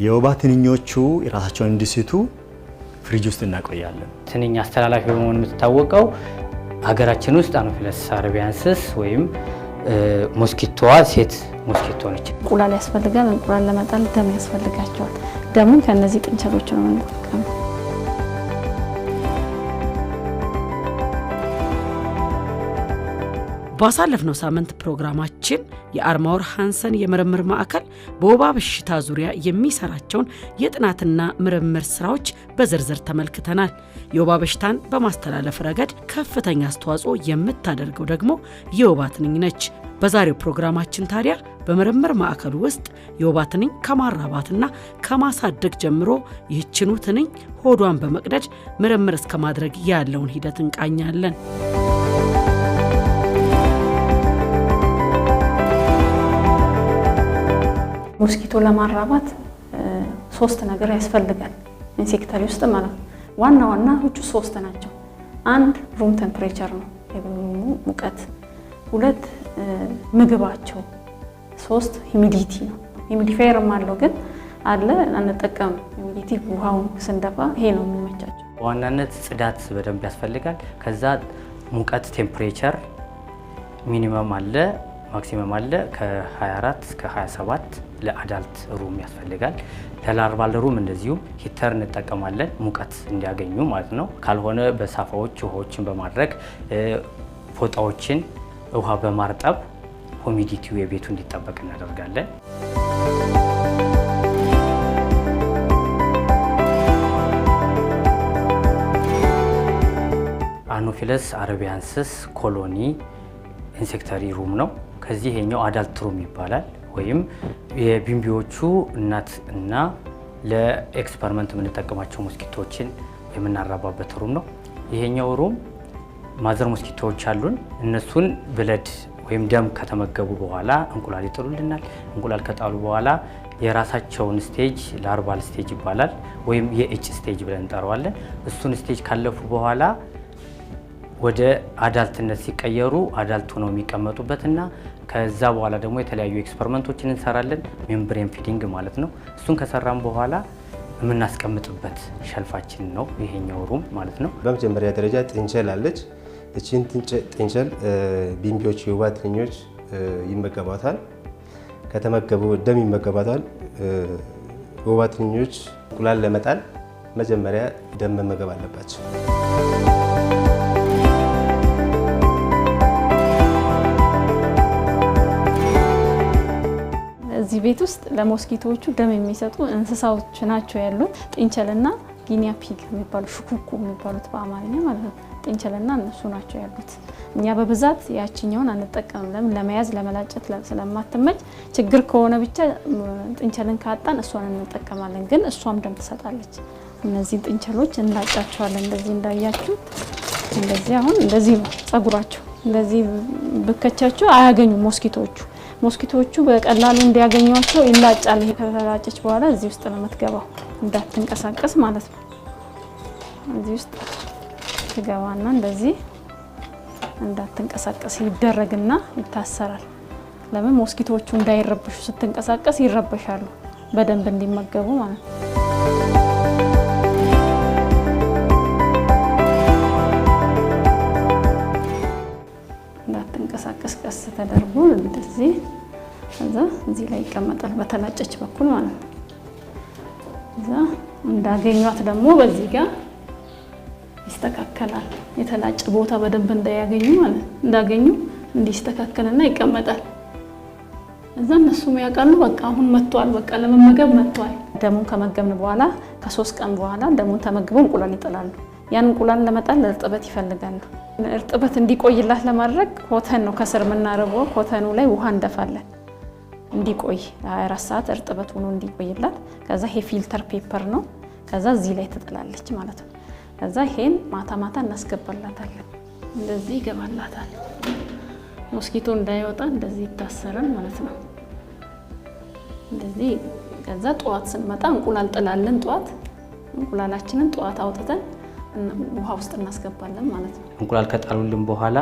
የወባ ትንኞቹ ራሳቸውን እንዲስቱ ፍሪጅ ውስጥ እናቆያለን። ትንኝ አስተላላፊ በመሆኑ የምትታወቀው ሀገራችን ውስጥ አኖፊለስ አረቢያንስስ ወይም ሞስኪቶዋ ሴት ሞስኪቶ ነች። እንቁላል ያስፈልጋል። እንቁላል ለመጣል ደም ያስፈልጋቸዋል። ደሙን ከነዚህ ጥንቸሎች ነው የምንጠቀመው። ባሳለፍነው ሳምንት ፕሮግራማችን የአርማወር ሃንሰን የምርምር ማዕከል በወባ በሽታ ዙሪያ የሚሰራቸውን የጥናትና ምርምር ስራዎች በዝርዝር ተመልክተናል። የወባ በሽታን በማስተላለፍ ረገድ ከፍተኛ አስተዋጽኦ የምታደርገው ደግሞ የወባ ትንኝ ነች። በዛሬው ፕሮግራማችን ታዲያ በምርምር ማዕከሉ ውስጥ የወባ ትንኝ ከማራባትና ከማሳደግ ጀምሮ ይህችኑ ትንኝ ሆዷን በመቅደድ ምርምር እስከ ማድረግ ያለውን ሂደት እንቃኛለን። ሞስኪቶ ለማራባት 3 ነገር ያስፈልጋል። ኢንሴክተሪ ውስጥ ማለት ዋና ዋናዎቹ 3 ናቸው። 1 ሩም ቴምፕሬቸር ነው፣ የሩሙ ሙቀት። 2 ምግባቸው። 3 ሂሚዲቲ ነው። ሂሚዲፋየርም አለው ግን አለ አንጠቀም። ሂሚዲቲ ውሃውን ስንደፋ ይሄ ነው የሚመቻቸው። በዋናነት ጽዳት በደንብ ያስፈልጋል። ከዛ ሙቀት ቴምፕሬቸር ሚኒመም አለ ማክሲመም አለ ከ24 እስከ 27 ለአዳልት ሩም ያስፈልጋል። ለላርቫል ሩም እንደዚሁ ሂተር እንጠቀማለን ሙቀት እንዲያገኙ ማለት ነው። ካልሆነ በሳፋዎች ውሃዎችን በማድረግ ፎጣዎችን ውሃ በማርጠብ ሁሚዲቲው የቤቱ እንዲጠበቅ እናደርጋለን። አኖፊለስ አረቢያንስስ ኮሎኒ ኢንሴክተሪ ሩም ነው። ከዚህ ይሄኛው አዳልት ሩም ይባላል ወይም የቢምቢዎቹ እናት እና ለኤክስፐሪመንት የምንጠቀማቸው ሞስኪቶችን የምናራባበት ሩም ነው። ይሄኛው ሩም ማዘር ሞስኪቶዎች አሉን። እነሱን ብለድ ወይም ደም ከተመገቡ በኋላ እንቁላል ይጥሉልናል። እንቁላል ከጣሉ በኋላ የራሳቸውን ስቴጅ ላርቫል ስቴጅ ይባላል ወይም የኤች ስቴጅ ብለን እንጠራዋለን። እሱን ስቴጅ ካለፉ በኋላ ወደ አዳልትነት ሲቀየሩ አዳልት ሆነው የሚቀመጡበትና ከዛ በኋላ ደግሞ የተለያዩ ኤክስፐሪመንቶችን እንሰራለን። ሜምብሬን ፊዲንግ ማለት ነው። እሱን ከሰራም በኋላ የምናስቀምጥበት ሸልፋችን ነው ይሄኛው ሩም ማለት ነው። በመጀመሪያ ደረጃ ጥንቸል አለች። እቺን ጥንቸል ቢምቢዎች የወባ ትንኞች ይመገባታል። ከተመገቡ ደም ይመገባታል። የወባ ትንኞች እንቁላል ለመጣል መጀመሪያ ደም መመገብ አለባቸው። እዚህ ቤት ውስጥ ለሞስኪቶቹ ደም የሚሰጡ እንስሳዎች ናቸው ያሉት። ጥንቸልና ጊኒያ ፒግ የሚባሉ ሽኩኩ የሚባሉት በአማርኛ ማለት ነው። ጥንቸልና እነሱ ናቸው ያሉት። እኛ በብዛት ያቺኛውን አንጠቀምም። ለምን? ለመያዝ ለመላጨት ስለማትመች፣ ችግር ከሆነ ብቻ ጥንቸልን ካጣን እሷን እንጠቀማለን። ግን እሷም ደም ትሰጣለች። እነዚህ ጥንቸሎች እንላጫቸዋለን። እንደዚህ እንዳያችሁ እንደዚህ አሁን እንደዚህ ነው ጸጉራቸው። እንደዚህ ብከቻቸው አያገኙም ሞስኪቶቹ በቀላሉ እንዲያገኟቸው ይላጫል። ይሄ ከተላጨች በኋላ እዚህ ውስጥ ነው የምትገባው፣ እንዳትንቀሳቀስ ማለት ነው። እዚህ ውስጥ ትገባና እንደዚህ እንዳትንቀሳቀስ ይደረግና ይታሰራል። ለምን? ሞስኪቶቹ እንዳይረበሹ፣ ስትንቀሳቀስ ይረበሻሉ፣ በደንብ እንዲመገቡ ማለት ነው። እንዳትንቀሳቀስ ቀስ ተደርጎ እንደዚህ እዛ እዚህ ላይ ይቀመጣል፣ በተላጨች በኩል ማለት ነው። እዛ እንዳገኟት ደግሞ በዚህ ጋር ይስተካከላል። የተላጨ ቦታ በደንብ እንዳያገኙ ማለት ነው። እንዳገኙ እንዲስተካከልና ይቀመጣል። እዛ እነሱም ያውቃሉ፣ በቃ አሁን መጥቷል፣ በቃ ለመመገብ መጥቷል። ደሙን ከመገብን በኋላ ከ3 ቀን በኋላ ደሙን ተመግበው እንቁላል ይጥላሉ። ያን እንቁላል ለመጣል እርጥበት ይፈልጋሉ። እርጥበት እንዲቆይላት ለማድረግ ኮተን ነው ከስር የምናረበው። ኮተኑ ላይ ውሃ እንደፋለን እንዲቆይ 24 ሰዓት እርጥበት ሆኖ እንዲቆይላት። ከዛ ይሄ ፊልተር ፔፐር ነው። ከዛ እዚህ ላይ ትጥላለች ማለት ነው። ከዛ ይሄን ማታ ማታ እናስገባላታለን። እንደዚህ ይገባላታል። ሞስኪቶ እንዳይወጣ እንደዚህ ይታሰራል ማለት ነው። እንደዚህ ከዛ ጠዋት ስንመጣ እንቁላል ጥላለን። ጠዋት እንቁላላችንን ጠዋት አውጥተን ውሃ ውስጥ እናስገባለን ማለት ነው። እንቁላል ከጣሉልን በኋላ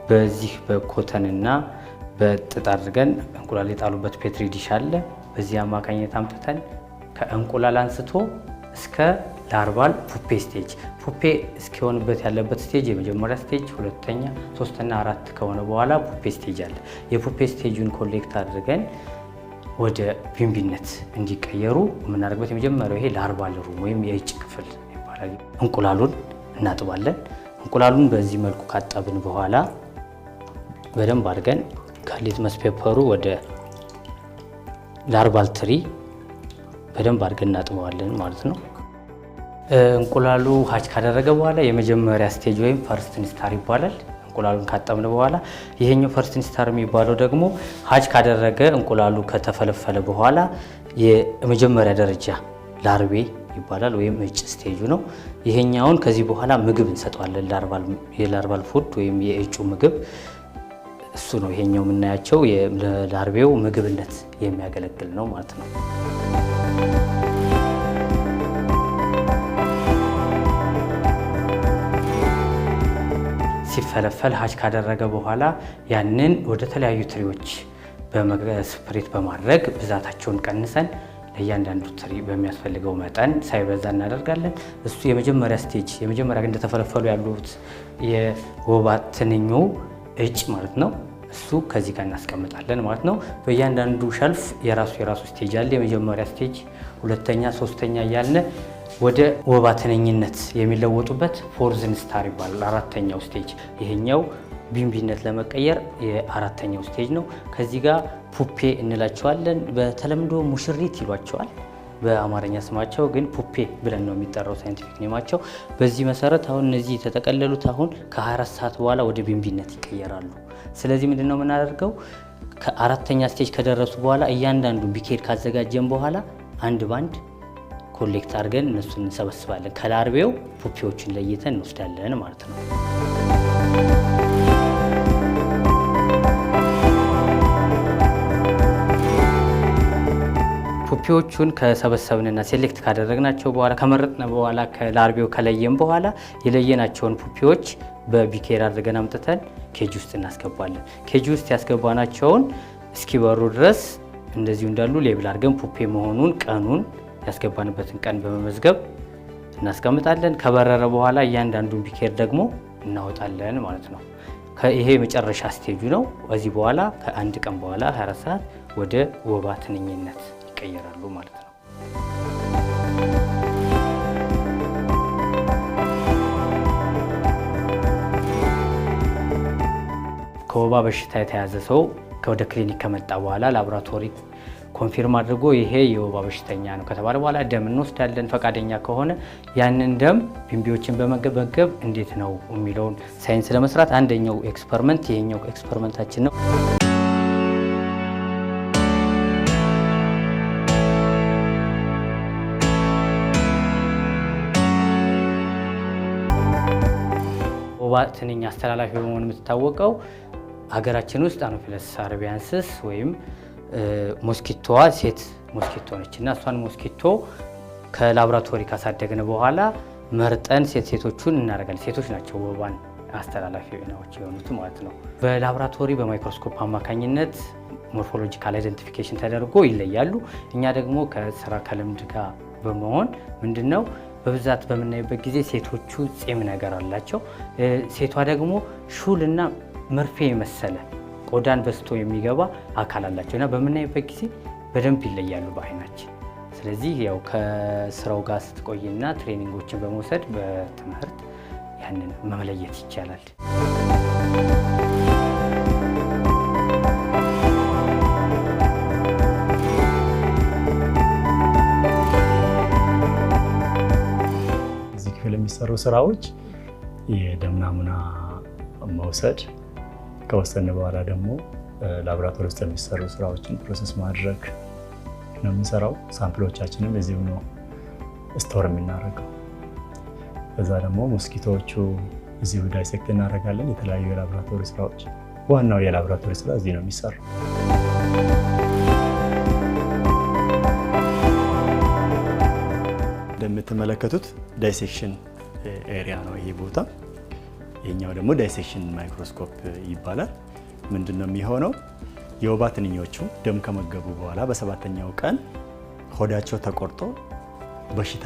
በዚህ በኮተንና በጥጥ አድርገን እንቁላል የጣሉበት ፔትሪ ዲሽ አለ። በዚህ አማካኝነት አምጥተን ከእንቁላል አንስቶ እስከ ላርቫል ፑፔ ስቴጅ ፑፔ እስኪሆንበት ያለበት ስቴጅ የመጀመሪያ ስቴጅ፣ ሁለተኛ፣ ሶስተኛ፣ አራት ከሆነ በኋላ ፑፔ ስቴጅ አለ። የፑፔ ስቴጁን ኮሌክት አድርገን ወደ ቢንቢነት እንዲቀየሩ የምናደርግበት የመጀመሪያው ይሄ ላርቫል ሩም ወይም የእጭ ክፍል ይባላል። እንቁላሉን እናጥባለን። እንቁላሉን በዚህ መልኩ ካጠብን በኋላ በደንብ አድርገን ከሊትመስ ፔፐሩ ወደ ላርቫል ትሪ በደንብ አድርገን እናጥበዋለን ማለት ነው። እንቁላሉ ሀች ካደረገ በኋላ የመጀመሪያ ስቴጅ ወይም ፈርስት ኢንስታር ይባላል። እንቁላሉን ካጠብን በኋላ ይሄኛው ፈርስት ኢንስታር የሚባለው ደግሞ ሀች ካደረገ እንቁላሉ ከተፈለፈለ በኋላ የመጀመሪያ ደረጃ ላርቬ ይባላል ወይም እጭ ስቴጁ ነው። ይሄኛውን ከዚህ በኋላ ምግብ እንሰጠዋለን። የላርቫል ፉድ ወይም የእጩ ምግብ እሱ ነው። ይሄኛው የምናያቸው ለላርቬው ምግብነት የሚያገለግል ነው ማለት ነው። ሲፈለፈል ሀች ካደረገ በኋላ ያንን ወደ ተለያዩ ትሪዎች በስፕሬት በማድረግ ብዛታቸውን ቀንሰን ለእያንዳንዱ ትሪ በሚያስፈልገው መጠን ሳይበዛ እናደርጋለን። እሱ የመጀመሪያ ስቴጅ የመጀመሪያ እንደተፈለፈሉ ያሉት የወባ ትንኙ እጭ ማለት ነው። እሱ ከዚህ ጋር እናስቀምጣለን ማለት ነው። በእያንዳንዱ ሸልፍ የራሱ ስቴጅ አለ። የመጀመሪያ ስቴጅ፣ ሁለተኛ፣ ሶስተኛ እያልን ወደ ወባ ትንኝነት የሚለወጡበት ፎርዝ ኢንስታር ይባላል። አራተኛው ስቴጅ ይሄኛው ቢንቢነት ለመቀየር የአራተኛው ስቴጅ ነው። ከዚህ ጋር ፑፔ እንላቸዋለን። በተለምዶ ሙሽሪት ይሏቸዋል በአማርኛ ስማቸው፣ ግን ፑፔ ብለን ነው የሚጠራው ሳይንቲፊክ ኔማቸው። በዚህ መሰረት አሁን እነዚህ የተጠቀለሉት አሁን ከ24 ሰዓት በኋላ ወደ ቢንቢነት ይቀየራሉ። ስለዚህ ምንድነው የምናደርገው? ከአራተኛ ስቴጅ ከደረሱ በኋላ እያንዳንዱ ቢኬድ ካዘጋጀን በኋላ አንድ ባንድ ኮሌክት አድርገን እነሱን እንሰበስባለን። ከላርቬው ፑፔዎችን ለይተን እንወስዳለን ማለት ነው። ፑፔዎቹን ከሰበሰብንና ሴሌክት ካደረግናቸው በኋላ ከመረጥነ በኋላ ከላርቬው ከለየን በኋላ የለየናቸውን ፑፔዎች በቢኬር አድርገን አምጥተን ኬጅ ውስጥ እናስገባለን። ኬጅ ውስጥ ያስገባናቸውን እስኪበሩ ድረስ እንደዚሁ እንዳሉ ሌብል አድርገን ፑፔ መሆኑን ቀኑን ያስገባንበትን ቀን በመመዝገብ እናስቀምጣለን። ከበረረ በኋላ እያንዳንዱን ቢኬር ደግሞ እናወጣለን ማለት ነው። ይሄ የመጨረሻ ስቴጁ ነው። ከዚህ በኋላ ከአንድ ቀን በኋላ 24 ሰዓት ወደ ወባ ትንኝነት ይቀየራሉ ማለት ነው። ከወባ በሽታ የተያዘ ሰው ወደ ክሊኒክ ከመጣ በኋላ ላቦራቶሪ ኮንፊርም አድርጎ ይሄ የወባ በሽተኛ ነው ከተባለ በኋላ ደም እንወስዳለን። ፈቃደኛ ከሆነ ያንን ደም ቢንቢዎችን በመገብ እንዴት ነው የሚለውን ሳይንስ ለመስራት አንደኛው ኤክስፐሪመንት ይሄኛው ኤክስፐሪመንታችን ነው። ወባ ትንኝ አስተላላፊ በመሆን የምትታወቀው ሀገራችን ውስጥ አኖፊለስ አረቢያንስስ ወይም ሞስኪቶዋ ሴት ሞስኪቶ ነች እና እሷን ሞስኪቶ ከላቦራቶሪ ካሳደግን በኋላ መርጠን ሴቶቹን እናደርጋለን። ሴቶች ናቸው ወባን አስተላላፊ ናዎች የሆኑት ማለት ነው። በላቦራቶሪ በማይክሮስኮፕ አማካኝነት ሞርፎሎጂካል አይደንቲፊኬሽን ተደርጎ ይለያሉ። እኛ ደግሞ ከስራ ከልምድ ጋር በመሆን ምንድነው በብዛት በምናይበት ጊዜ ሴቶቹ ፂም ነገር አላቸው። ሴቷ ደግሞ ሹልና መርፌ የመሰለ ቆዳን በስቶ የሚገባ አካል አላቸው እና በምናይበት ጊዜ በደንብ ይለያሉ በአይናችን። ስለዚህ ያው ከስራው ጋር ስትቆይና ትሬኒንጎችን በመውሰድ በትምህርት ያንን መለየት ይቻላል። እዚህ ክፍል የሚሰሩ ስራዎች የደም ናሙና መውሰድ፣ ከወሰነ በኋላ ደግሞ ላቦራቶሪ ውስጥ የሚሰሩ ስራዎችን ፕሮሰስ ማድረግ ነው የምንሰራው። ሳምፕሎቻችንም እዚሁ ነው ስቶር የምናደርገው። ከዛ ደግሞ ሞስኪቶዎቹ እዚሁ ዳይሴክት እናደርጋለን። የተለያዩ የላቦራቶሪ ስራዎች፣ ዋናው የላቦራቶሪ ስራ እዚህ ነው የሚሰራው። እንደምትመለከቱት ዳይሴክሽን ኤሪያ ነው ይሄ ቦታ። ይሄኛው ደግሞ ዳይሴክሽን ማይክሮስኮፕ ይባላል። ምንድነው የሚሆነው? የወባ ትንኞቹ ደም ከመገቡ በኋላ በሰባተኛው ቀን ሆዳቸው ተቆርጦ በሽታ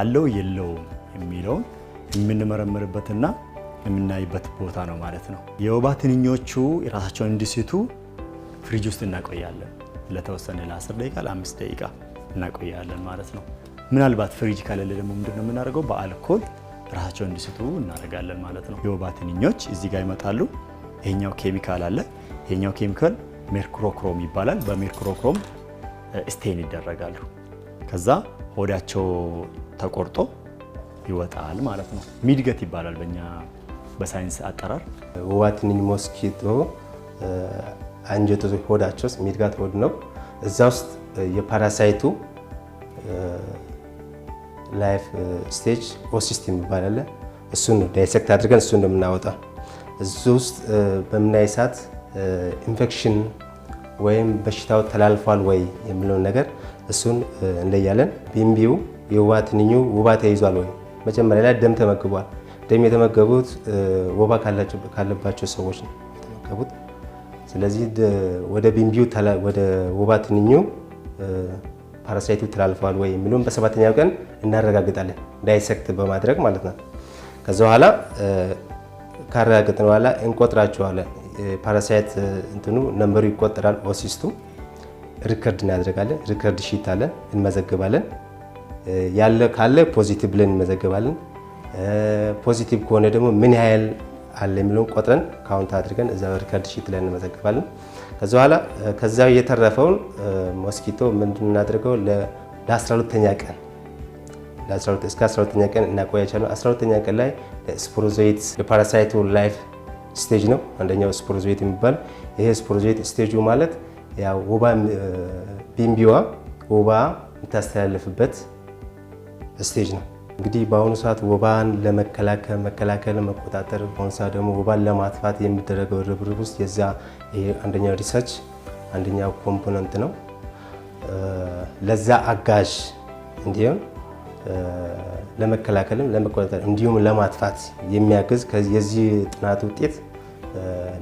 አለው የለውም የሚለውን የምንመረምርበትና የምናይበት ቦታ ነው ማለት ነው። የወባ ትንኞቹ ራሳቸውን እንዲስቱ ፍሪጅ ውስጥ እናቆያለን። ለተወሰነ ለ10 ደቂቃ ለ5 ደቂቃ እናቆያለን ማለት ነው። ምናልባት ፍሪጅ ከሌለ ደግሞ ምንድነው የምናደርገው? በአልኮል ራሳቸውን እንዲስቱ እናደርጋለን ማለት ነው። የወባ ትንኞች እዚህ ጋር ይመጣሉ። ይሄኛው ኬሚካል አለ። ይሄኛው ኬሚካል ሜርኩሮክሮም ይባላል። በሜርኩሮክሮም ስቴን ይደረጋሉ። ከዛ ሆዳቸው ተቆርጦ ይወጣል ማለት ነው። ሚድገት ይባላል በእኛ በሳይንስ አጠራር። ወባ ትንኝ ሞስኪቶ አንጀቱ ሆዳቸው ውስጥ ሚድጋት ሆድ ነው። እዛ ውስጥ የፓራሳይቱ ላይፍ ስቴጅ ኦሲስቲም ይባላል። እሱን ነው ዳይሴክት አድርገን እሱን ነው የምናወጣው። እዚህ ውስጥ በምናይ ሰዓት ኢንፌክሽን ወይም በሽታው ተላልፏል ወይ የሚለውን ነገር እሱን እንለያለን። ቢምቢው የወባ ትንኙ ወባ ተይዟል ወይ፣ መጀመሪያ ላይ ደም ተመግቧል። ደም የተመገቡት ወባ ካለባቸው ሰዎች ነው የተመገቡት። ስለዚህ ወደ ቢምቢው ወደ ወባ ትንኙ ፓራሳይቱ ተላልፏል ወይ የሚለውን በ7ኛው ቀን እናረጋግጣለን፣ ዳይሴክት በማድረግ ማለት ነው። ከዛ በኋላ ካረጋገጥን በኋላ እንቆጥራቸዋለን። ፓራሳይት እንትኑ ነምበሩ ይቆጠራል። ኦሲስቱ ሪከርድ እናደርጋለን። ሪከርድ ሺት አለን፣ እንመዘግባለን። ያለ ካለ ፖዚቲቭ ብለን እንመዘግባለን። ፖዚቲቭ ከሆነ ደግሞ ምን ያህል አለ የሚለውን ቆጥረን ካውንት አድርገን እዛ ሪከርድ ሺት ላይ እንመዘግባለን። ከዛ በኋላ ከዛ የተረፈውን ሞስኪቶ ምንድን እናደርገው ለ12ኛ ቀን እስከ 12ኛ ቀን እናቆያቸዋለን። 12ኛ ቀን ላይ ስፖሮዞይት የፓራሳይቱ ላይፍ ስቴጅ ነው። አንደኛው ስፖሮዞይት የሚባል ይሄ ስፖሮዞይት ስቴጁ ማለት ያው ወባ ቢምቢዋ ወባ የምታስተላልፍበት ስቴጅ ነው። እንግዲህ በአሁኑ ሰዓት ወባን ለመከላከል መቆጣጠር፣ በአሁኑ ሰዓት ደግሞ ወባን ለማጥፋት የሚደረገው ርብርብ ውስጥ የዛ አንደኛው ሪሰርች አንደኛው ኮምፖነንት ነው። ለዛ አጋዥ እንዲሁም ለመከላከልም ለመቆጣጠር እንዲሁም ለማጥፋት የሚያግዝ የዚህ ጥናት ውጤት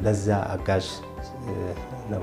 ለዛ አጋዥ ነው።